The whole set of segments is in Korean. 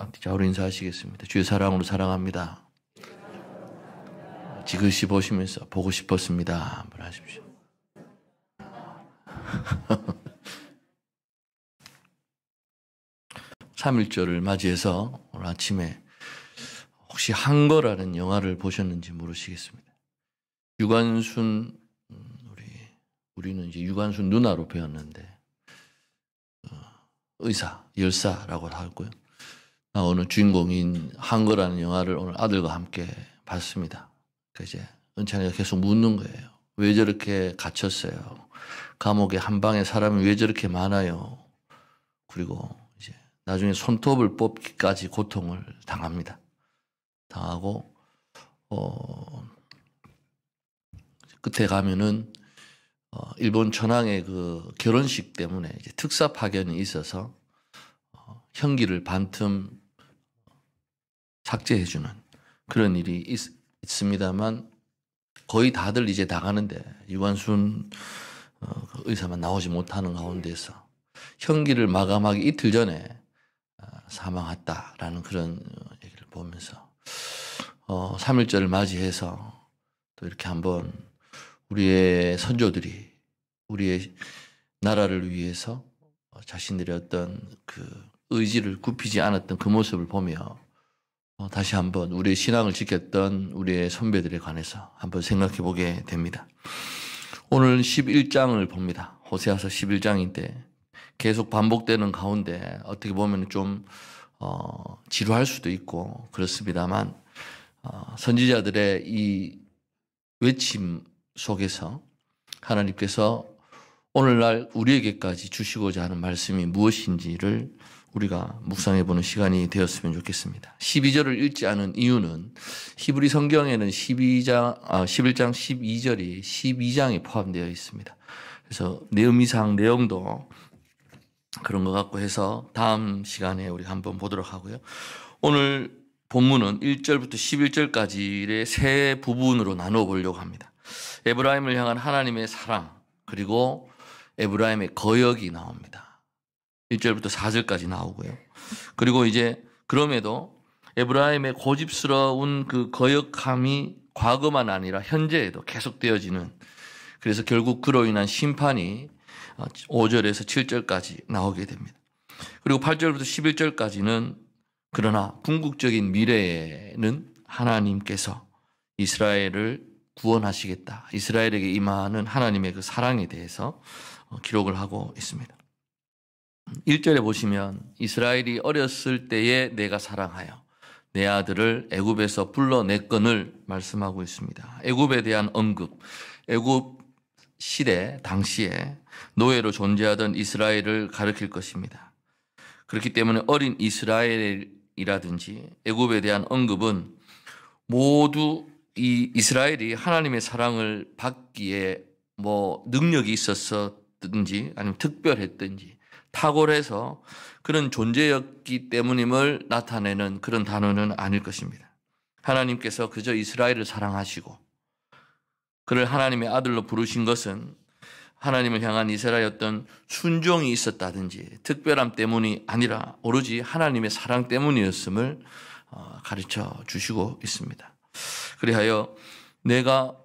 앞뒤 좌우로 인사하시겠습니다. 주의 사랑으로 사랑합니다. 지그시 보시면서 보고 싶었습니다. 한번 하십시오. 삼일절을 맞이해서 오늘 아침에 혹시 한거라는 영화를 보셨는지 물으시겠습니다. 유관순, 우리는 이제 유관순 누나로 배웠는데, 의사, 열사라고 하고요. 나오는 주인공인 한거라는 영화를 오늘 아들과 함께 봤습니다. 이제 은찬이가 계속 묻는 거예요. 왜 저렇게 갇혔어요? 감옥에 한 방에 사람이 왜 저렇게 많아요? 그리고 이제 나중에 손톱을 뽑기까지 고통을 당합니다. 당하고 끝에 가면은 일본 천황의 그 결혼식 때문에 이제 특사 파견이 있어서 형기를 반틈 삭제해주는 그런 일이 있습니다만 거의 다들 이제 나가는데 유관순 의사만 나오지 못하는 가운데서 형기를 마감하기 이틀 전에 사망했다라는 그런 얘기를 보면서 3.1절을 맞이해서 또 이렇게 한번 우리의 선조들이 우리의 나라를 위해서 자신들의 어떤 그 의지를 굽히지 않았던 그 모습을 보며 다시 한번 우리의 신앙을 지켰던 우리의 선배들에 관해서 한번 생각해 보게 됩니다. 오늘 11장을 봅니다. 호세아서 11장인데 계속 반복되는 가운데 어떻게 보면 좀 지루할 수도 있고 그렇습니다만 선지자들의 이 외침 속에서 하나님께서 오늘날 우리에게까지 주시고자 하는 말씀이 무엇인지를 우리가 묵상해보는 시간이 되었으면 좋겠습니다. 12절을 읽지 않은 이유는 히브리 성경에는 11장 12절이 12장에 포함되어 있습니다. 그래서 의미상 내용도 그런 것 같고 해서 다음 시간에 우리 한번 보도록 하고요. 오늘 본문은 1절부터 11절까지의 세 부분으로 나누어 보려고 합니다. 에브라임을 향한 하나님의 사랑, 그리고 에브라임의 거역이 나옵니다. 1절부터 4절까지 나오고요. 그리고 이제 그럼에도 에브라임의 고집스러운 그 거역함이 과거만 아니라 현재에도 계속되어지는, 그래서 결국 그로 인한 심판이 5절에서 7절까지 나오게 됩니다. 그리고 8절부터 11절까지는 그러나 궁극적인 미래에는 하나님께서 이스라엘을 구원하시겠다, 이스라엘에게 임하는 하나님의 그 사랑에 대해서 기록을 하고 있습니다. 1절에 보시면 이스라엘이 어렸을 때에 내가 사랑하여 내 아들을 애굽에서 불러냈건을 말씀하고 있습니다. 애굽에 대한 언급, 애굽 시대 당시에 노예로 존재하던 이스라엘을 가리킬 것입니다. 그렇기 때문에 어린 이스라엘이라든지 애굽에 대한 언급은 모두 이 이스라엘이 하나님의 사랑을 받기에 뭐 능력이 있었든지 아니면 특별했든지 탁월해서 그런 존재였기 때문임을 나타내는 그런 단어는 아닐 것입니다. 하나님께서 그저 이스라엘을 사랑하시고 그를 하나님의 아들로 부르신 것은 하나님을 향한 이스라엘의 어떤 순종이 있었다든지 특별함 때문이 아니라 오로지 하나님의 사랑 때문이었음을 가르쳐 주시고 있습니다. 그리하여 내가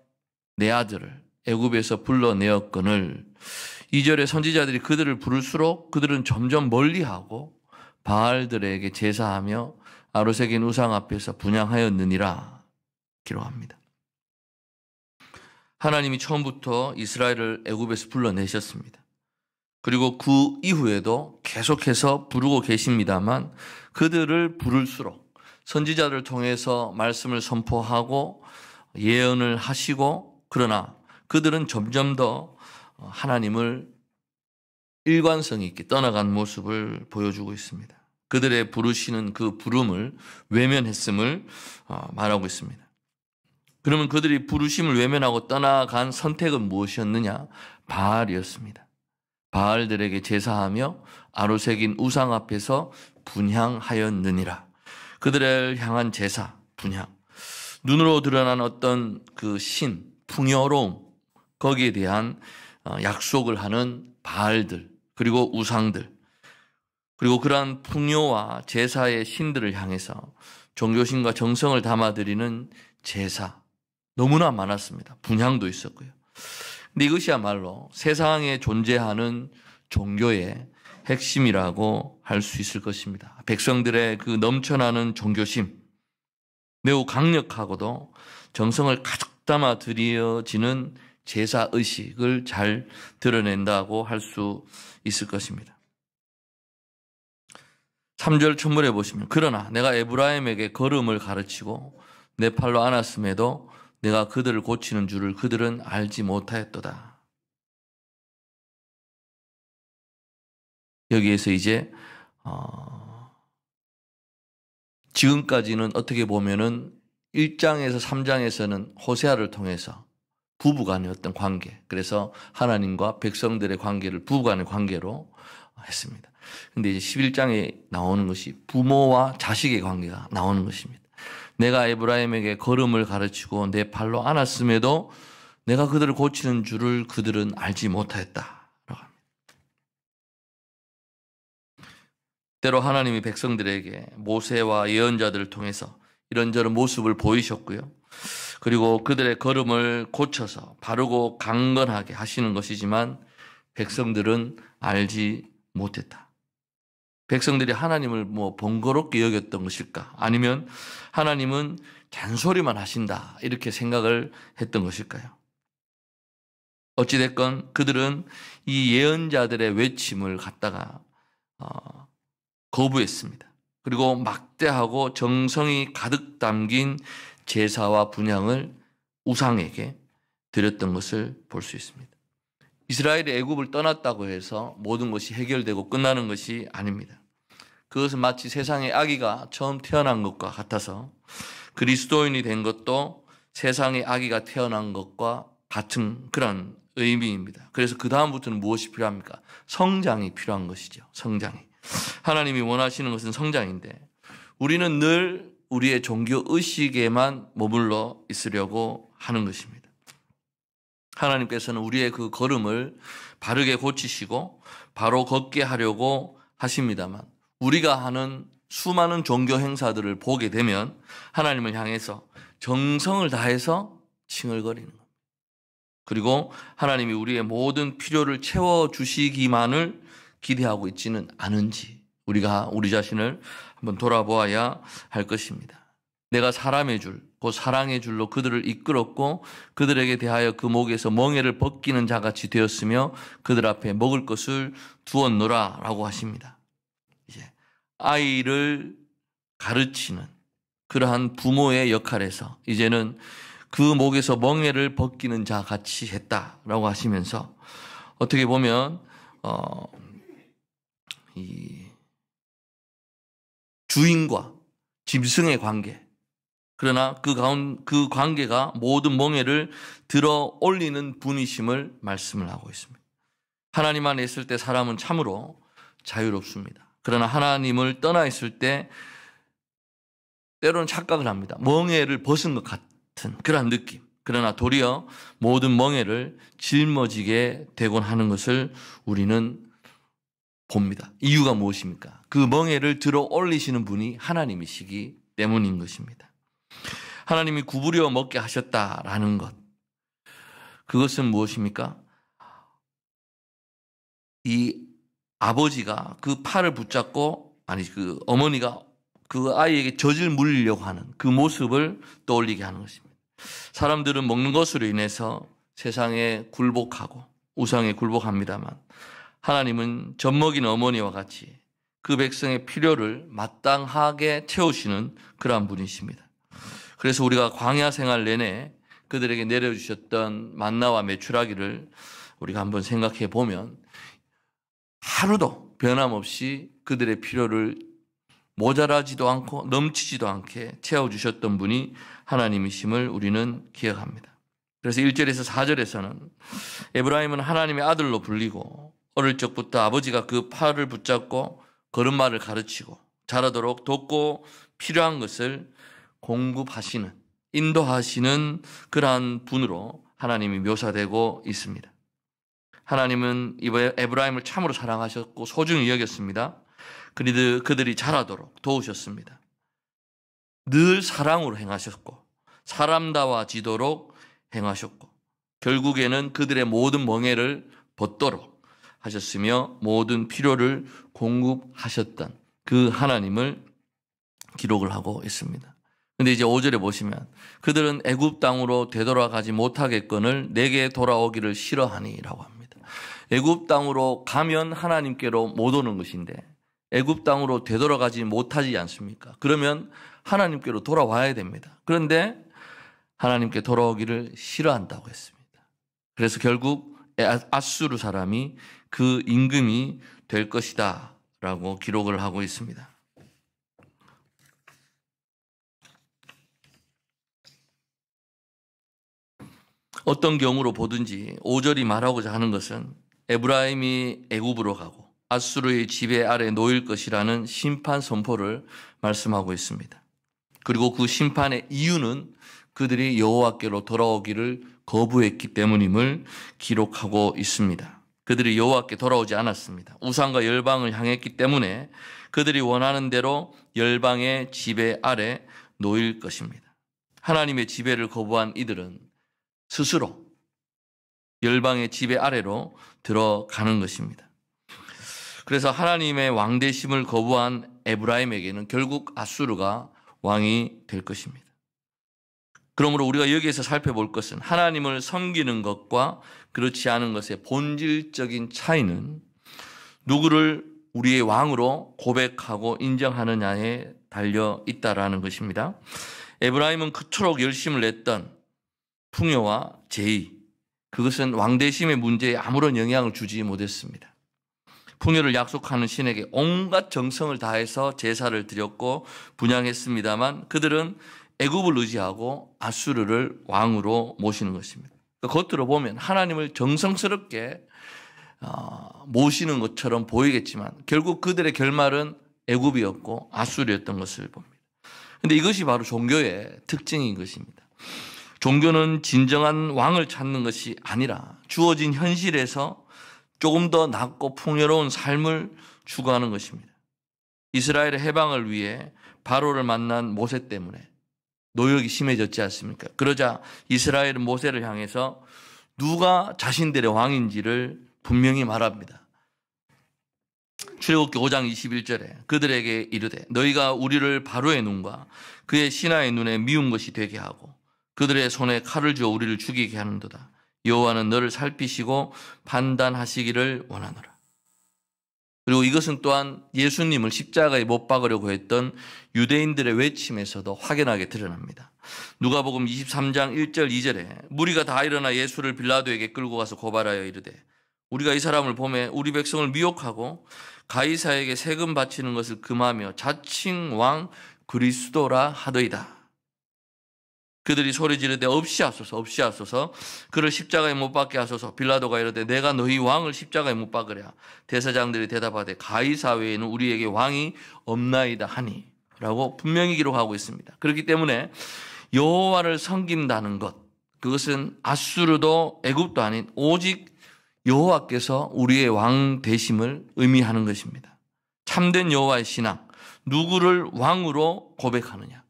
내 아들을 애굽에서 불러내었건을, 2절에 선지자들이 그들을 부를수록 그들은 점점 멀리하고 바알들에게 제사하며 아로새긴 우상 앞에서 분향하였느니라 기록합니다. 하나님이 처음부터 이스라엘을 애굽에서 불러내셨습니다. 그리고 그 이후에도 계속해서 부르고 계십니다만 그들을 부를수록 선지자를 통해서 말씀을 선포하고 예언을 하시고, 그러나 그들은 점점 더 하나님을 일관성 있게 떠나간 모습을 보여주고 있습니다. 그들의 부르시는 그 부름을 외면했음을 말하고 있습니다. 그러면 그들이 부르심을 외면하고 떠나간 선택은 무엇이었느냐? 바알이었습니다. 바알들에게 제사하며 아로새긴 우상 앞에서 분향하였느니라. 그들을 향한 제사, 분향, 눈으로 드러난 어떤 그 신, 풍요로움, 거기에 대한 약속을 하는 바알들, 그리고 우상들, 그리고 그러한 풍요와 제사의 신들을 향해서 종교심과 정성을 담아드리는 제사 너무나 많았습니다. 분향도 있었고요. 근데 이것이야말로 세상에 존재하는 종교의 핵심이라고 할 수 있을 것입니다. 백성들의 그 넘쳐나는 종교심, 매우 강력하고도 정성을 가득 담아 드려지는 제사의식을 잘 드러낸다고 할 수 있을 것입니다. 3절 첫물에 보시면 그러나 내가 에브라임에게 걸음을 가르치고 내 팔로 안았음에도 내가 그들을 고치는 줄을 그들은 알지 못하였도다. 여기에서 이제 지금까지는 어떻게 보면은 1장에서 3장에서는 호세아를 통해서 부부간의 어떤 관계, 그래서 하나님과 백성들의 관계를 부부간의 관계로 했습니다. 근데 이제 11장에 나오는 것이 부모와 자식의 관계가 나오는 것입니다. 내가 에브라임에게 걸음을 가르치고 내 발로 안았음에도 내가 그들을 고치는 줄을 그들은 알지 못하였다. 때로 하나님이 백성들에게 모세와 예언자들을 통해서 이런저런 모습을 보이셨고요. 그리고 그들의 걸음을 고쳐서 바르고 강건하게 하시는 것이지만 백성들은 알지 못했다. 백성들이 하나님을 번거롭게 여겼던 것일까? 아니면 하나님은 잔소리만 하신다 이렇게 생각을 했던 것일까요? 어찌됐건 그들은 이 예언자들의 외침을 갖다가 거부했습니다. 그리고 막대하고 정성이 가득 담긴 제사와 분향을 우상에게 드렸던 것을 볼 수 있습니다. 이스라엘이 애굽을 떠났다고 해서 모든 것이 해결되고 끝나는 것이 아닙니다. 그것은 마치 세상의 아기가 처음 태어난 것과 같아서 그리스도인이 된 것도 세상의 아기가 태어난 것과 같은 그런 의미입니다. 그래서 그 다음부터는 무엇이 필요합니까? 성장이 필요한 것이죠. 성장이. 하나님이 원하시는 것은 성장인데 우리는 늘 우리의 종교 의식에만 머물러 있으려고 하는 것입니다. 하나님께서는 우리의 그 걸음을 바르게 고치시고 바로 걷게 하려고 하십니다만 우리가 하는 수많은 종교 행사들을 보게 되면 하나님을 향해서 정성을 다해서 칭얼거리는 겁니다. 그리고 하나님이 우리의 모든 필요를 채워주시기만을 기대하고 있지는 않은지 우리가 우리 자신을 한번 돌아보아야 할 것입니다. 내가 사람의 줄, 곧 사랑의 줄로 그들을 이끌었고 그들에게 대하여 그 목에서 멍에를 벗기는 자같이 되었으며 그들 앞에 먹을 것을 두었노라 라고 하십니다. 이제 아이를 가르치는 그러한 부모의 역할에서 이제는 그 목에서 멍에를 벗기는 자같이 했다라고 하시면서 어떻게 보면 이 주인과 짐승의 관계, 그러나 그 관계가 모든 멍에를 들어 올리는 분이심을 말씀을 하고 있습니다. 하나님 안에 있을 때 사람은 참으로 자유롭습니다. 그러나 하나님을 떠나 있을 때 때로는 착각을 합니다. 멍에를 벗은 것 같은 그런 느낌. 그러나 도리어 모든 멍에를 짊어지게 되곤 하는 것을 우리는 봅니다. 이유가 무엇입니까? 그 멍에를 들어 올리시는 분이 하나님이시기 때문인 것입니다. 하나님이 구부려 먹게 하셨다라는 것. 그것은 무엇입니까? 이 아버지가 그 팔을 붙잡고, 그 어머니가 그 아이에게 젖을 물리려고 하는 그 모습을 떠올리게 하는 것입니다. 사람들은 먹는 것으로 인해서 세상에 굴복하고 우상에 굴복합니다만 하나님은 젖먹이는 어머니와 같이 그 백성의 필요를 마땅하게 채우시는 그러한 분이십니다. 그래서 우리가 광야 생활 내내 그들에게 내려주셨던 만나와 메추라기를 우리가 한번 생각해 보면 하루도 변함없이 그들의 필요를 모자라지도 않고 넘치지도 않게 채워주셨던 분이 하나님이심을 우리는 기억합니다. 그래서 1절에서 4절에서는 에브라임은 하나님의 아들로 불리고 어릴 적부터 아버지가 그 팔을 붙잡고 걸음마를 가르치고 자라도록 돕고 필요한 것을 공급하시는, 인도하시는 그러한 분으로 하나님이 묘사되고 있습니다. 하나님은 에브라임을 참으로 사랑하셨고 소중히 여겼습니다. 그들이 자라도록 도우셨습니다. 늘 사랑으로 행하셨고 사람다워지도록 행하셨고 결국에는 그들의 모든 멍에를 벗도록 하셨으며 모든 필요를 공급하셨던 그 하나님을 기록을 하고 있습니다. 그런데 이제 5절에 보시면 그들은 애굽 땅으로 되돌아가지 못하겠거늘 내게 돌아오기를 싫어하니라고 합니다. 애굽 땅으로 가면 하나님께로 못 오는 것인데 애굽 땅으로 되돌아가지 못하지 않습니까? 그러면 하나님께로 돌아와야 됩니다. 그런데 하나님께 돌아오기를 싫어한다고 했습니다. 그래서 결국 아수르 사람이 그 임금이 될 것이다 라고 기록을 하고 있습니다. 어떤 경우로 보든지 5절이 말하고자 하는 것은 에브라임이 애굽으로 가고 아수르의 지배 아래 놓일 것이라는 심판 선포를 말씀하고 있습니다. 그리고 그 심판의 이유는 그들이 여호와께로 돌아오기를 거부했기 때문임을 기록하고 있습니다. 그들이 여호와께 돌아오지 않았습니다. 우상과 열방을 향했기 때문에 그들이 원하는 대로 열방의 지배 아래 놓일 것입니다. 하나님의 지배를 거부한 이들은 스스로 열방의 지배 아래로 들어가는 것입니다. 그래서 하나님의 왕되심을 거부한 에브라임에게는 결국 아수르가 왕이 될 것입니다. 그러므로 우리가 여기에서 살펴볼 것은 하나님을 섬기는 것과 그렇지 않은 것의 본질적인 차이는 누구를 우리의 왕으로 고백하고 인정하느냐에 달려 있다라는 것입니다. 에브라임은 그토록 열심을 냈던 풍요와 제의, 그것은 왕대심의 문제에 아무런 영향을 주지 못했습니다. 풍요를 약속하는 신에게 온갖 정성을 다해서 제사를 드렸고 분양했습니다만 그들은 애굽을 의지하고 아수르를 왕으로 모시는 것입니다. 겉으로 보면 하나님을 정성스럽게 모시는 것처럼 보이겠지만 결국 그들의 결말은 애굽이었고 아수르였던 것을 봅니다. 그런데 이것이 바로 종교의 특징인 것입니다. 종교는 진정한 왕을 찾는 것이 아니라 주어진 현실에서 조금 더 낫고 풍요로운 삶을 추구하는 것입니다. 이스라엘의 해방을 위해 바로를 만난 모세 때문에 노역이 심해졌지 않습니까? 그러자 이스라엘은 모세를 향해서 누가 자신들의 왕인지를 분명히 말합니다. 출애굽기 5장 21절에 그들에게 이르되 너희가 우리를 바로의 눈과 그의 신하의 눈에 미운 것이 되게 하고 그들의 손에 칼을 주어 우리를 죽이게 하는도다. 여호와는 너를 살피시고 판단하시기를 원하노라. 그리고 이것은 또한 예수님을 십자가에 못 박으려고 했던 유대인들의 외침에서도 확연하게 드러납니다. 누가복음 23장 1절 2절에 무리가 다 일어나 예수를 빌라도에게 끌고 가서 고발하여 이르되 우리가 이 사람을 보매 우리 백성을 미혹하고 가이사에게 세금 바치는 것을 금하며 자칭 왕 그리스도라 하더이다. 그들이 소리 지르되 없이 하소서 없이 하소서 그를 십자가에 못 박게 하소서. 빌라도가 이르되 내가 너희 왕을 십자가에 못 박으랴. 대사장들이 대답하되 가이사 외에는 우리에게 왕이 없나이다 하니 라고 분명히 기록하고 있습니다. 그렇기 때문에 여호와를 섬긴다는 것, 그것은 아수르도 애굽도 아닌 오직 여호와께서 우리의 왕 되심을 의미하는 것입니다. 참된 여호와의 신앙, 누구를 왕으로 고백하느냐,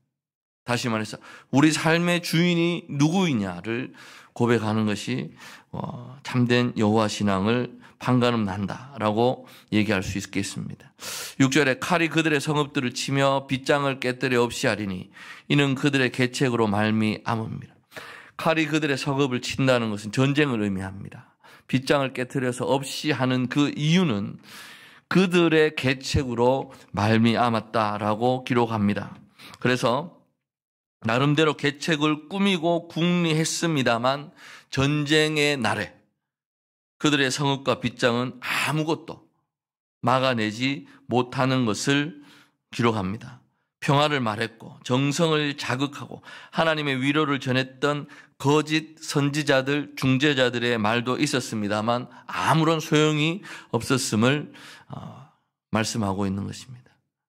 다시 말해서 우리 삶의 주인이 누구이냐를 고백하는 것이 참된 여호와 신앙을 판가름 난다라고 얘기할 수 있겠습니다. 6절에 칼이 그들의 성읍들을 치며 빗장을 깨뜨려 없이 하리니 이는 그들의 계책으로 말미암음이라. 칼이 그들의 성읍을 친다는 것은 전쟁을 의미합니다. 빗장을 깨뜨려서 없이 하는 그 이유는 그들의 계책으로 말미암았다라고 기록합니다. 그래서 나름대로 계책을 꾸미고 궁리했습니다만 전쟁의 날에 그들의 성읍과 빗장은 아무것도 막아내지 못하는 것을 기록합니다. 평화를 말했고 정성을 자극하고 하나님의 위로를 전했던 거짓 선지자들, 중재자들의 말도 있었습니다만 아무런 소용이 없었음을 말씀하고 있는 것입니다.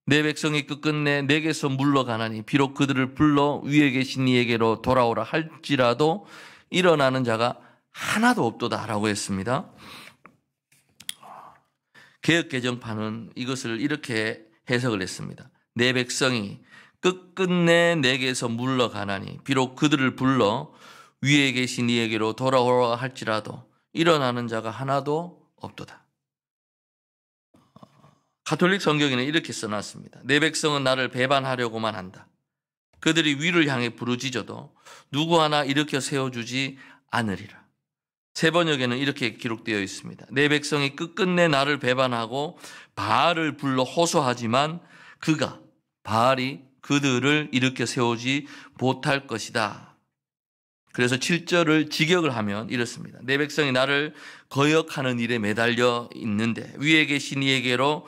내 백성이 끝끝내 내게서 물러가나니 비록 그들을 불러 위에 계신 이에게로 돌아오라 할지라도 일어나는 자가 하나도 없도다라고 했습니다. 개역개정판은 이것을 이렇게 해석을 했습니다. 내 백성이 끝끝내 내게서 물러가나니 비록 그들을 불러 위에 계신 이에게로 돌아오라 할지라도 일어나는 자가 하나도 없도다. 가톨릭 성경에는 이렇게 써놨습니다. 내 백성은 나를 배반하려고만 한다. 그들이 위를 향해 부르짖어도 누구 하나 일으켜 세워주지 않으리라. 세 번역에는 이렇게 기록되어 있습니다. 내 백성이 끝끝내 나를 배반하고 바알을 불러 호소하지만 바알이 그들을 일으켜 세우지 못할 것이다. 그래서 7절을 직역을 하면 이렇습니다. 내 백성이 나를 거역하는 일에 매달려 있는데 위에 계신 이에게로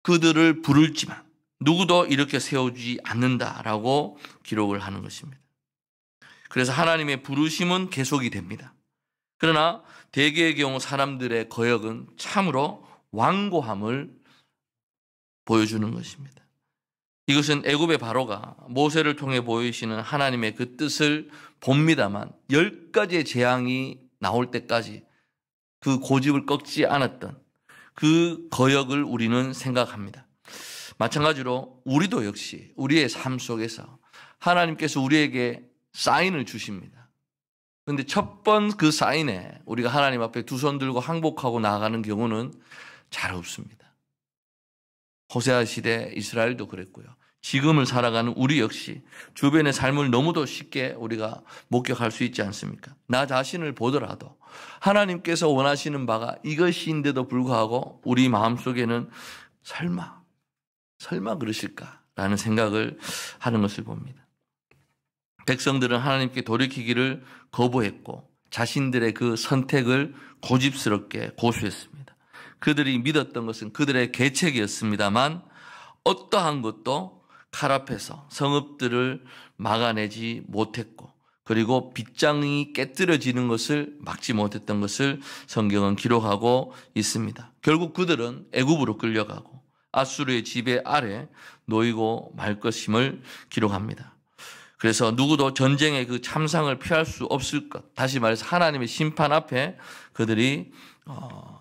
그들을 부를지만 누구도 일으켜 세우지 않는다라고 기록을 하는 것입니다. 그래서 하나님의 부르심은 계속이 됩니다. 그러나 대개의 경우 사람들의 거역은 참으로 완고함을 보여주는 것입니다. 이것은 애굽의 바로가 모세를 통해 보이시는 하나님의 그 뜻을 봅니다만 10가지의 재앙이 나올 때까지 그 고집을 꺾지 않았던 그 거역을 우리는 생각합니다. 마찬가지로 우리도 역시 우리의 삶 속에서 하나님께서 우리에게 사인을 주십니다. 그런데 첫 번 그 사인에 우리가 하나님 앞에 두 손 들고 항복하고 나아가는 경우는 잘 없습니다. 호세아 시대 이스라엘도 그랬고요. 지금을 살아가는 우리 역시 주변의 삶을 너무도 쉽게 우리가 목격할 수 있지 않습니까? 나 자신을 보더라도 하나님께서 원하시는 바가 이것인데도 불구하고 우리 마음속에는 설마 그러실까라는 생각을 하는 것을 봅니다. 백성들은 하나님께 돌이키기를 거부했고 자신들의 그 선택을 고집스럽게 고수했습니다. 그들이 믿었던 것은 그들의 계책이었습니다만 어떠한 것도 칼 앞에서 성읍들을 막아내지 못했고 그리고 빗장이 깨뜨려지는 것을 막지 못했던 것을 성경은 기록하고 있습니다. 결국 그들은 애굽으로 끌려가고 아수르의 지배 아래 놓이고 말 것임을 기록합니다. 그래서 누구도 전쟁의 그 참상을 피할 수 없을 것, 다시 말해서 하나님의 심판 앞에 그들이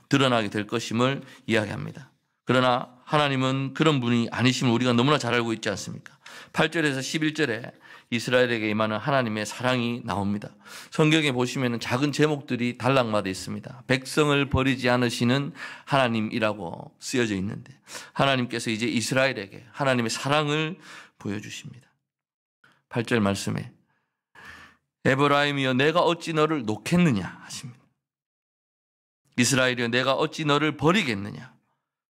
드러나게 될 것임을 이야기합니다. 그러나 하나님은 그런 분이 아니심을 우리가 너무나 잘 알고 있지 않습니까? 8절에서 11절에 이스라엘에게 임하는 하나님의 사랑이 나옵니다. 성경에 보시면 작은 제목들이 단락마다 있습니다. 백성을 버리지 않으시는 하나님이라고 쓰여져 있는데 하나님께서 이제 이스라엘에게 하나님의 사랑을 보여주십니다. 8절 말씀에 에브라임이여 내가 어찌 너를 놓겠느냐 하십니다. 이스라엘이여 내가 어찌 너를 버리겠느냐,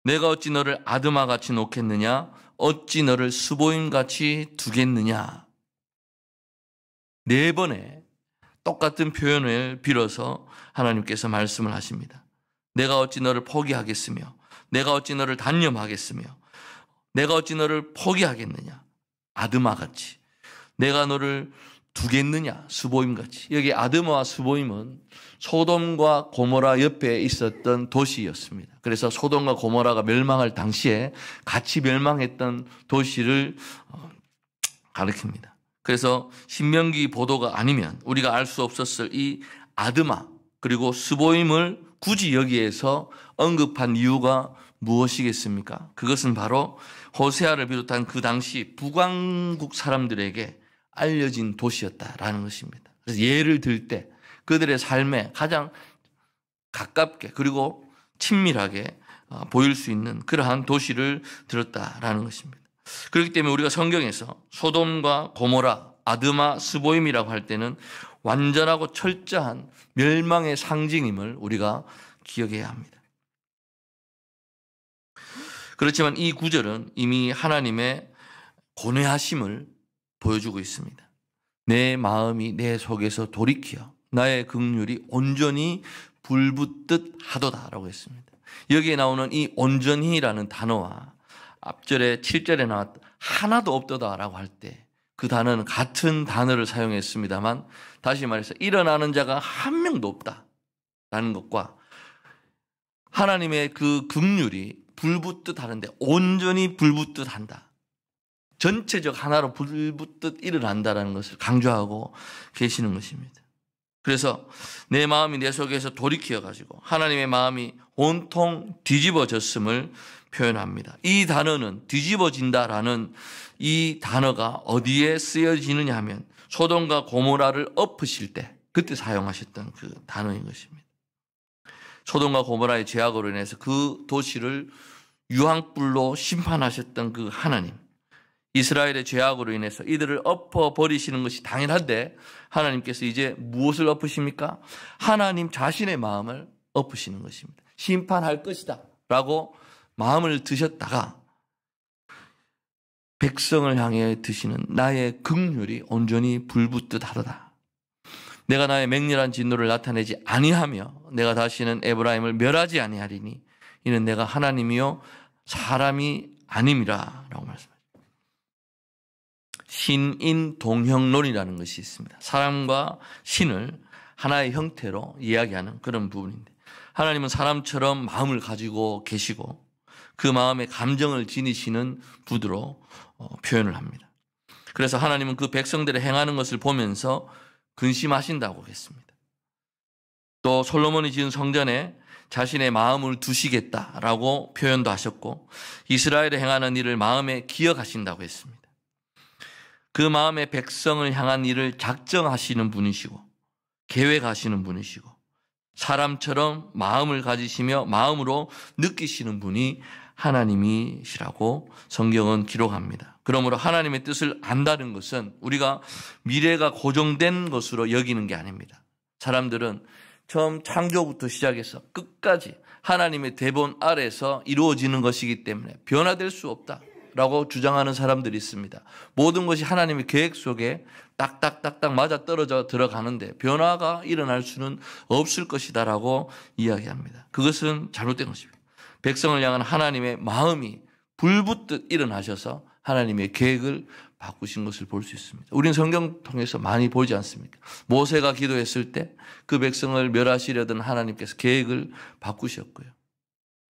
내가 어찌 너를 아드마같이 놓겠느냐, 어찌 너를 스보임같이 두겠느냐. 4번의 똑같은 표현을 빌어서 하나님께서 말씀을 하십니다. 내가 어찌 너를 포기하겠으며 내가 어찌 너를 단념하겠으며 내가 어찌 너를 포기하겠느냐, 아드마같이 내가 너를 두겠느냐, 스보임같이. 여기 아드마와 스보임은 소돔과 고모라 옆에 있었던 도시였습니다. 그래서 소돔과 고모라가 멸망할 당시에 같이 멸망했던 도시를 가리킵니다. 그래서 신명기 보도가 아니면 우리가 알 수 없었을 이 아드마 그리고 스보임을 굳이 여기에서 언급한 이유가 무엇이겠습니까? 그것은 바로 호세아를 비롯한 그 당시 북왕국 사람들에게 알려진 도시였다라는 것입니다. 그래서 예를 들 때 그들의 삶에 가장 가깝게 그리고 친밀하게 보일 수 있는 그러한 도시를 들었다라는 것입니다. 그렇기 때문에 우리가 성경에서 소돔과 고모라, 아드마, 스보임이라고 할 때는 완전하고 철저한 멸망의 상징임을 우리가 기억해야 합니다. 그렇지만 이 구절은 이미 하나님의 고뇌하심을 보여주고 있습니다. 내 마음이 내 속에서 돌이켜 나의 긍휼이 온전히 불붙듯 하도다라고 했습니다. 여기에 나오는 이 온전히라는 단어와 앞절에 7절에 나왔던 하나도 없도다라고 할 때 그 단어는 같은 단어를 사용했습니다만 다시 말해서 일어나는 자가 한 명도 없다라는 것과 하나님의 그 긍휼이 불붙듯 하는데 온전히 불붙듯 한다. 전체적 하나로 불붙듯 일어난다라는 것을 강조하고 계시는 것입니다. 그래서 내 마음이 내 속에서 돌이켜가지고 하나님의 마음이 온통 뒤집어졌음을 표현합니다. 이 단어는 뒤집어진다라는 이 단어가 어디에 쓰여지느냐 하면 소돔과 고모라를 엎으실 때 그때 사용하셨던 그 단어인 것입니다. 소돔과 고모라의 죄악으로 인해서 그 도시를 유황불로 심판하셨던 그 하나님, 이스라엘의 죄악으로 인해서 이들을 엎어버리시는 것이 당연한데 하나님께서 이제 무엇을 엎으십니까? 하나님 자신의 마음을 엎으시는 것입니다. 심판할 것이다 라고 마음을 드셨다가 백성을 향해 드시는 나의 긍휼이 온전히 불붙듯 하도다. 내가 나의 맹렬한 진노를 나타내지 아니하며 내가 다시는 에브라임을 멸하지 아니하리니 이는 내가 하나님이요 사람이 아님이라 라고 말씀합니다. 신인동형론이라는 것이 있습니다. 사람과 신을 하나의 형태로 이야기하는 그런 부분인데 하나님은 사람처럼 마음을 가지고 계시고 그 마음에 감정을 지니시는 분으로 표현을 합니다. 그래서 하나님은 그 백성들의 행하는 것을 보면서 근심하신다고 했습니다. 또 솔로몬이 지은 성전에 자신의 마음을 두시겠다라고 표현도 하셨고 이스라엘에 행하는 일을 마음에 기억하신다고 했습니다. 그 마음의 백성을 향한 일을 작정하시는 분이시고 계획하시는 분이시고 사람처럼 마음을 가지시며 마음으로 느끼시는 분이 하나님이시라고 성경은 기록합니다. 그러므로 하나님의 뜻을 안다는 것은 우리가 미래가 고정된 것으로 여기는 게 아닙니다. 사람들은 처음 창조부터 시작해서 끝까지 하나님의 대본 아래서 이루어지는 것이기 때문에 변화될 수 없다라고 주장하는 사람들이 있습니다. 모든 것이 하나님의 계획 속에 딱딱딱딱 맞아떨어져 들어가는데 변화가 일어날 수는 없을 것이다라고 이야기합니다. 그것은 잘못된 것입니다. 백성을 향한 하나님의 마음이 불붙듯 일어나셔서 하나님의 계획을 바꾸신 것을 볼 수 있습니다. 우리는 성경 통해서 많이 보지 않습니까? 모세가 기도했을 때 그 백성을 멸하시려던 하나님께서 계획을 바꾸셨고요.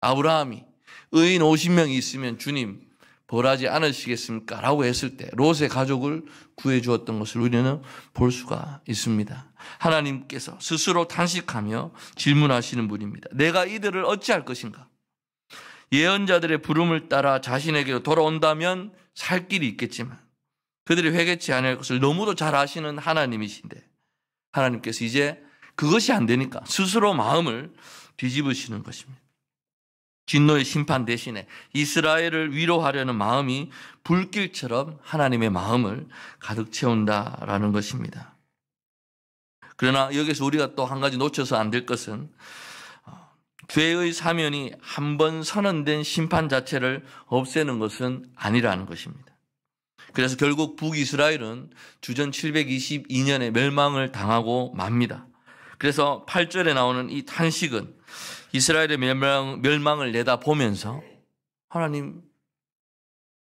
아브라함이 의인 50명이 있으면 주님 벌하지 않으시겠습니까? 라고 했을 때 롯의 가족을 구해 주었던 것을 우리는 볼 수가 있습니다. 하나님께서 스스로 탄식하며 질문하시는 분입니다. 내가 이들을 어찌할 것인가? 예언자들의 부름을 따라 자신에게로 돌아온다면 살 길이 있겠지만 그들이 회개치 않을 것을 너무도 잘 아시는 하나님이신데 하나님께서 이제 그것이 안 되니까 스스로 마음을 뒤집으시는 것입니다. 진노의 심판 대신에 이스라엘을 위로하려는 마음이 불길처럼 하나님의 마음을 가득 채운다라는 것입니다. 그러나 여기서 우리가 또 한 가지 놓쳐서 안 될 것은 죄의 사면이 한 번 선언된 심판 자체를 없애는 것은 아니라는 것입니다. 그래서 결국 북이스라엘은 주전 722년에 멸망을 당하고 맙니다. 그래서 8절에 나오는 이 탄식은 이스라엘의 멸망을 내다보면서 하나님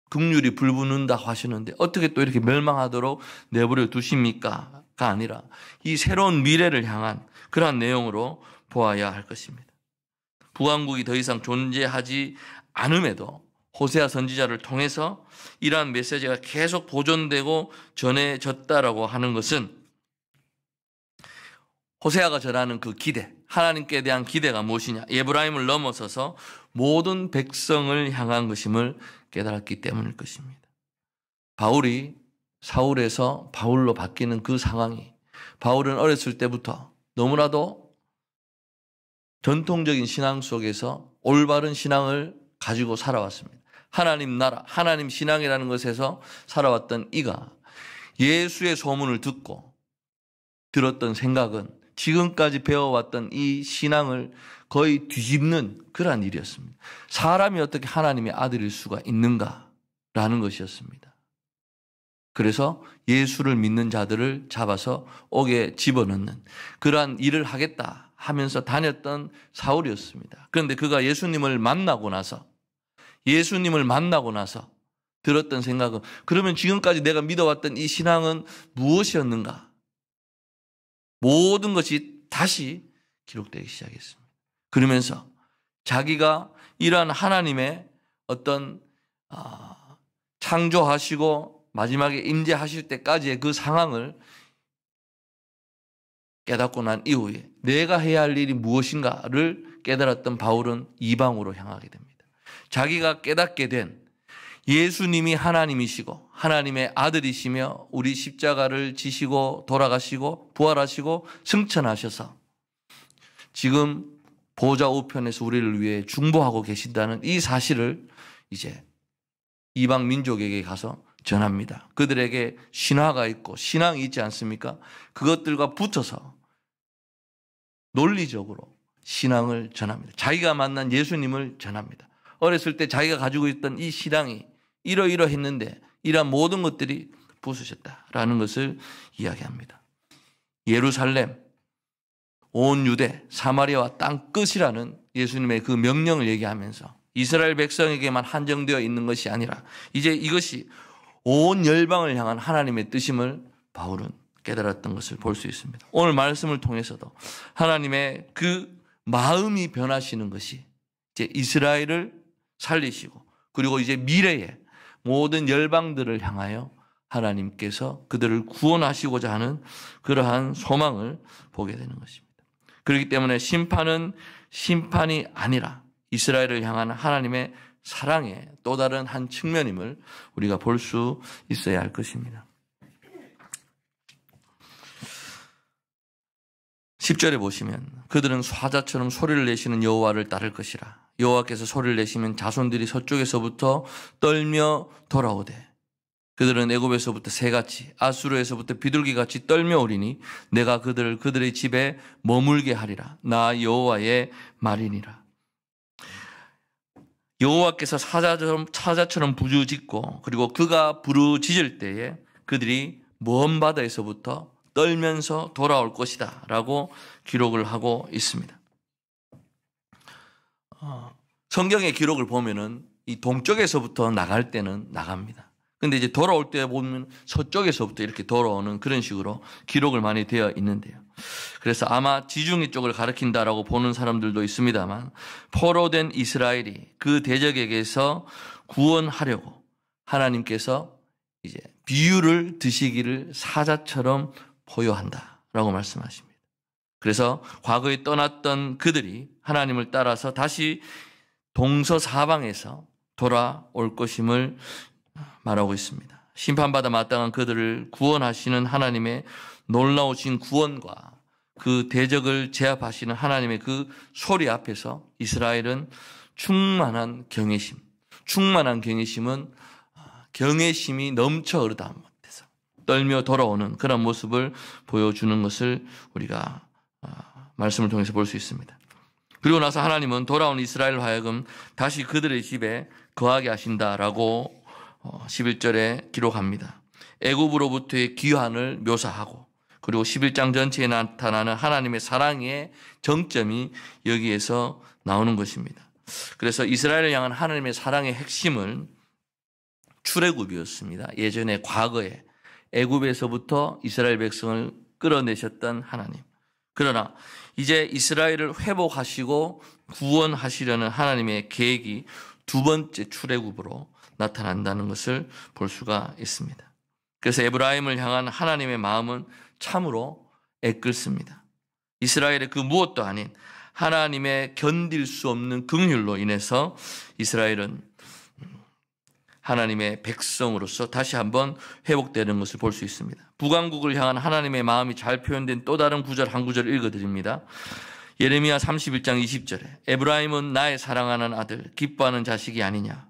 긍휼이 불붙는다 하시는데 어떻게 또 이렇게 멸망하도록 내버려 두십니까? 가 아니라 이 새로운 미래를 향한 그러한 내용으로 보아야 할 것입니다. 북왕국이 더 이상 존재하지 않음에도 호세아 선지자를 통해서 이러한 메시지가 계속 보존되고 전해졌다라고 하는 것은 호세아가 전하는 그 기대, 하나님께 대한 기대가 무엇이냐? 에브라임을 넘어서서 모든 백성을 향한 것임을 깨달았기 때문일 것입니다. 바울이 사울에서 바울로 바뀌는 그 상황이 바울은 어렸을 때부터 너무나도 전통적인 신앙 속에서 올바른 신앙을 가지고 살아왔습니다. 하나님 나라, 하나님 신앙이라는 것에서 살아왔던 이가 예수의 소문을 듣고 들었던 생각은 지금까지 배워왔던 이 신앙을 거의 뒤집는 그러한 일이었습니다. 사람이 어떻게 하나님의 아들일 수가 있는가라는 것이었습니다. 그래서 예수를 믿는 자들을 잡아서 옥에 집어넣는 그러한 일을 하겠다 하면서 다녔던 사울이었습니다. 그런데 그가 예수님을 만나고 나서 들었던 생각은 그러면 지금까지 내가 믿어왔던 이 신앙은 무엇이었는가? 모든 것이 다시 기록되기 시작했습니다. 그러면서 자기가 이러한 하나님의 어떤 창조하시고 마지막에 임재하실 때까지의 그 상황을 깨닫고 난 이후에 내가 해야 할 일이 무엇인가를 깨달았던 바울은 이방으로 향하게 됩니다. 자기가 깨닫게 된 예수님이 하나님이시고 하나님의 아들이시며 우리 십자가를 지시고 돌아가시고 부활하시고 승천하셔서 지금 보좌 우편에서 우리를 위해 중보하고 계신다는 이 사실을 이제 이방 민족에게 가서 전합니다. 그들에게 신화가 있고 신앙이 있지 않습니까? 그것들과 붙어서 논리적으로 신앙을 전합니다. 자기가 만난 예수님을 전합니다. 어렸을 때 자기가 가지고 있던 이 신앙이 이러이러했는데 이러한 모든 것들이 부수셨다라는 것을 이야기합니다. 예루살렘, 온 유대, 사마리아와 땅 끝이라는 예수님의 그 명령을 얘기하면서 이스라엘 백성에게만 한정되어 있는 것이 아니라 이제 이것이 온 열방을 향한 하나님의 뜻임을 바울은 깨달았던 것을 볼 수 있습니다. 오늘 말씀을 통해서도 하나님의 그 마음이 변하시는 것이 이제 이스라엘을 살리시고 그리고 이제 미래에 모든 열방들을 향하여 하나님께서 그들을 구원하시고자 하는 그러한 소망을 보게 되는 것입니다. 그렇기 때문에 심판은 심판이 아니라 이스라엘을 향한 하나님의 사랑의 또 다른 한 측면임을 우리가 볼 수 있어야 할 것입니다. 10절에 보시면 그들은 사자처럼 소리를 내시는 여호와를 따를 것이라. 여호와께서 소리를 내시면 자손들이 서쪽에서부터 떨며 돌아오되 그들은 애굽에서부터 새같이 아수르에서부터 비둘기같이 떨며 오리니 내가 그들을 그들의 집에 머물게 하리라. 나 여호와의 말이니라. 여호와께서 사자처럼 부르짖고 그리고 그가 부르짖을 때에 그들이 먼 바다에서부터 떨면서 돌아올 것이다 라고 기록을 하고 있습니다. 성경의 기록을 보면은 이 동쪽에서부터 나갈 때는 나갑니다. 근데 이제 돌아올 때 보면 서쪽에서부터 이렇게 돌아오는 그런 식으로 기록을 많이 되어 있는데요. 그래서 아마 지중해 쪽을 가리킨다라고 보는 사람들도 있습니다만 포로된 이스라엘이 그 대적에게서 구원하려고 하나님께서 이제 비유를 드시기를 사자처럼 포효한다라고 말씀하십니다. 그래서 과거에 떠났던 그들이 하나님을 따라서 다시 동서사방에서 돌아올 것임을 말하고 있습니다. 심판받아 마땅한 그들을 구원하시는 하나님의 놀라우신 구원과 그 대적을 제압하시는 하나님의 그 소리 앞에서 이스라엘은 충만한 경외심은 경외심이 넘쳐 흐르다 못해서 떨며 돌아오는 그런 모습을 보여주는 것을 우리가 말씀을 통해서 볼 수 있습니다. 그리고 나서 하나님은 돌아온 이스라엘을 하여금 다시 그들의 집에 거하게 하신다라고 11절에 기록합니다. 애굽으로부터의 귀환을 묘사하고 그리고 11장 전체에 나타나는 하나님의 사랑의 정점이 여기에서 나오는 것입니다. 그래서 이스라엘을 향한 하나님의 사랑의 핵심은 출애굽이었습니다. 예전에 과거에 애굽에서부터 이스라엘 백성을 끌어내셨던 하나님. 그러나 이제 이스라엘을 회복하시고 구원하시려는 하나님의 계획이 두 번째 출애굽으로 나타난다는 것을 볼 수가 있습니다. 그래서 에브라임을 향한 하나님의 마음은 참으로 애끓습니다. 이스라엘의 그 무엇도 아닌 하나님의 견딜 수 없는 긍휼로 인해서 이스라엘은 하나님의 백성으로서 다시 한번 회복되는 것을 볼 수 있습니다. 북왕국을 향한 하나님의 마음이 잘 표현된 또 다른 구절 한 구절을 읽어드립니다. 예레미야 31장 20절에 에브라임은 나의 사랑하는 아들 기뻐하는 자식이 아니냐.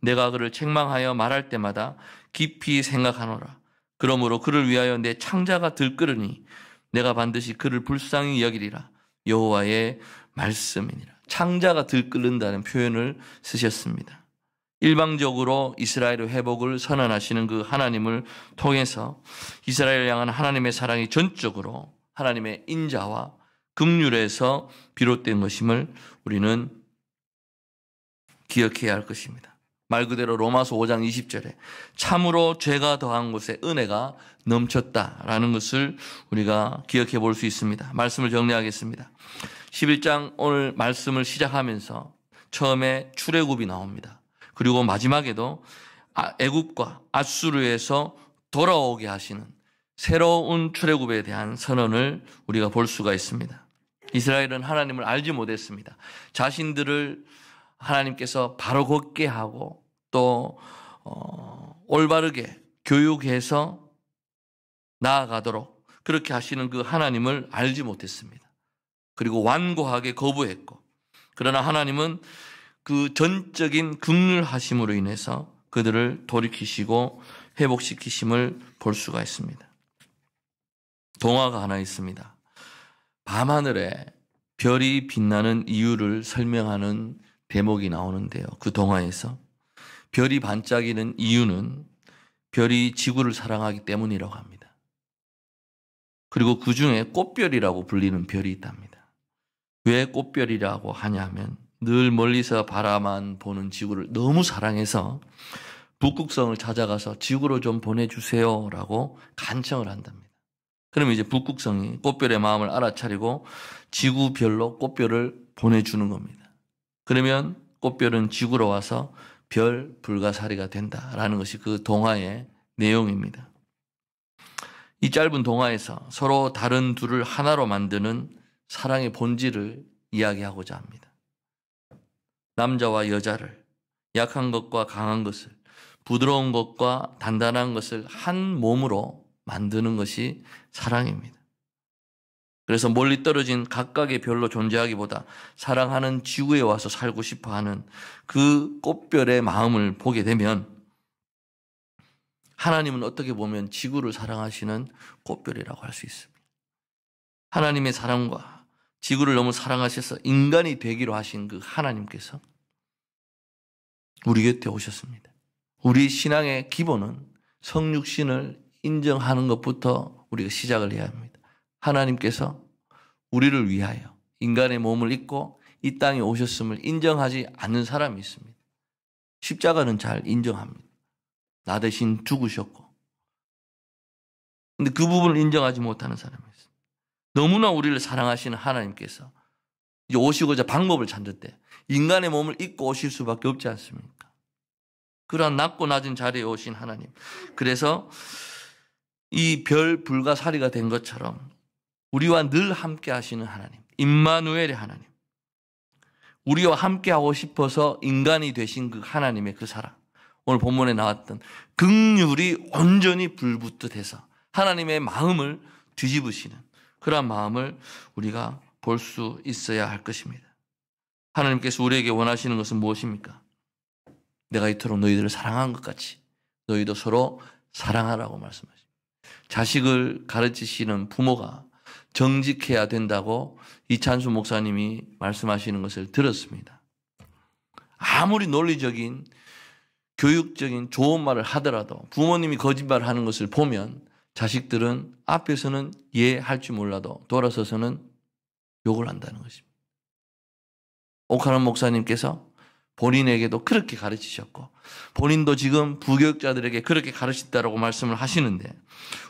내가 그를 책망하여 말할 때마다 깊이 생각하노라. 그러므로 그를 위하여 내 창자가 들끓으니 내가 반드시 그를 불쌍히 여기리라. 여호와의 말씀이니라. 창자가 들끓는다는 표현을 쓰셨습니다. 일방적으로 이스라엘의 회복을 선언하시는 그 하나님을 통해서 이스라엘을 향한 하나님의 사랑이 전적으로 하나님의 인자와 긍휼에서 비롯된 것임을 우리는 기억해야 할 것입니다. 말 그대로 로마서 5장 20절에 참으로 죄가 더한 곳에 은혜가 넘쳤다라는 것을 우리가 기억해 볼 수 있습니다. 말씀을 정리하겠습니다. 11장 오늘 말씀을 시작하면서 처음에 출애굽이 나옵니다. 그리고 마지막에도 애굽과 아수르에서 돌아오게 하시는 새로운 출애굽에 대한 선언을 우리가 볼 수가 있습니다. 이스라엘은 하나님을 알지 못했습니다. 자신들을 하나님께서 바로 걷게 하고 또 올바르게 교육해서 나아가도록 그렇게 하시는 그 하나님을 알지 못했습니다. 그리고 완고하게 거부했고, 그러나 하나님은 그 전적인 긍휼하심으로 인해서 그들을 돌이키시고 회복시키심을 볼 수가 있습니다. 동화가 하나 있습니다. 밤하늘에 별이 빛나는 이유를 설명하는 대목이 나오는데요. 그 동화에서 별이 반짝이는 이유는 별이 지구를 사랑하기 때문이라고 합니다. 그리고 그 중에 꽃별이라고 불리는 별이 있답니다. 왜 꽃별이라고 하냐면 늘 멀리서 바라만 보는 지구를 너무 사랑해서 북극성을 찾아가서 지구로 좀 보내주세요라고 간청을 한답니다. 그러면 이제 북극성이 꽃별의 마음을 알아차리고 지구별로 꽃별을 보내주는 겁니다. 그러면 꽃별은 지구로 와서 별 불가사리가 된다라는 것이 그 동화의 내용입니다. 이 짧은 동화에서 서로 다른 둘을 하나로 만드는 사랑의 본질을 이야기하고자 합니다. 남자와 여자를, 약한 것과 강한 것을, 부드러운 것과 단단한 것을 한 몸으로 만드는 것이 사랑입니다. 그래서 멀리 떨어진 각각의 별로 존재하기보다 사랑하는 지구에 와서 살고 싶어하는 그 꽃별의 마음을 보게 되면 하나님은 어떻게 보면 지구를 사랑하시는 꽃별이라고 할 수 있습니다. 하나님의 사랑과 지구를 너무 사랑하셔서 인간이 되기로 하신 그 하나님께서 우리 곁에 오셨습니다. 우리 신앙의 기본은 성육신을 인정하는 것부터 우리가 시작을 해야 합니다. 하나님께서 우리를 위하여 인간의 몸을 입고 이 땅에 오셨음을 인정하지 않는 사람이 있습니다. 십자가는 잘 인정합니다. 나 대신 죽으셨고. 근데 그 부분을 인정하지 못하는 사람이 있습니다. 너무나 우리를 사랑하시는 하나님께서 이제 오시고자 방법을 찾는데 인간의 몸을 입고 오실 수밖에 없지 않습니까? 그러한 낮고 낮은 자리에 오신 하나님. 그래서 이 별 불가사리가 된 것처럼 우리와 늘 함께 하시는 하나님, 임마누엘의 하나님, 우리와 함께 하고 싶어서 인간이 되신 그 하나님의 그 사랑, 오늘 본문에 나왔던 긍휼이 온전히 불붙듯해서 하나님의 마음을 뒤집으시는 그런 마음을 우리가 볼 수 있어야 할 것입니다. 하나님께서 우리에게 원하시는 것은 무엇입니까? 내가 이토록 너희들을 사랑한 것 같이 너희도 서로 사랑하라고 말씀하십니다. 자식을 가르치시는 부모가 정직해야 된다고 이찬수 목사님이 말씀하시는 것을 들었습니다. 아무리 논리적인 교육적인 좋은 말을 하더라도 부모님이 거짓말을 하는 것을 보면 자식들은 앞에서는 이해할 줄 몰라도 돌아서서는 욕을 한다는 것입니다. 옥하는 목사님께서 본인에게도 그렇게 가르치셨고 본인도 지금 부교육자들에게 그렇게 가르친다라고 말씀을 하시는데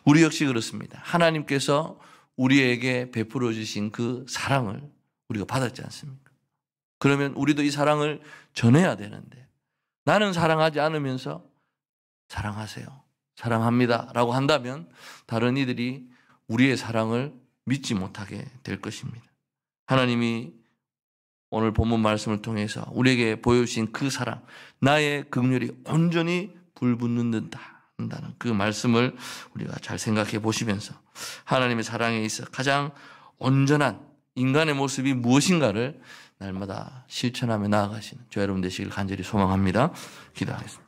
우리 역시 그렇습니다. 하나님께서 우리에게 베풀어 주신 그 사랑을 우리가 받았지 않습니까? 그러면 우리도 이 사랑을 전해야 되는데 나는 사랑하지 않으면서 사랑하세요, 사랑합니다 라고 한다면 다른 이들이 우리의 사랑을 믿지 못하게 될 것입니다. 하나님이 오늘 본문 말씀을 통해서 우리에게 보여주신 그 사랑, 나의 긍휼이 온전히 불붙는다 한다는 그 말씀을 우리가 잘 생각해 보시면서 하나님의 사랑에 있어 가장 온전한 인간의 모습이 무엇인가를 날마다 실천하며 나아가시는 저 여러분 되시길 간절히 소망합니다. 기도하겠습니다.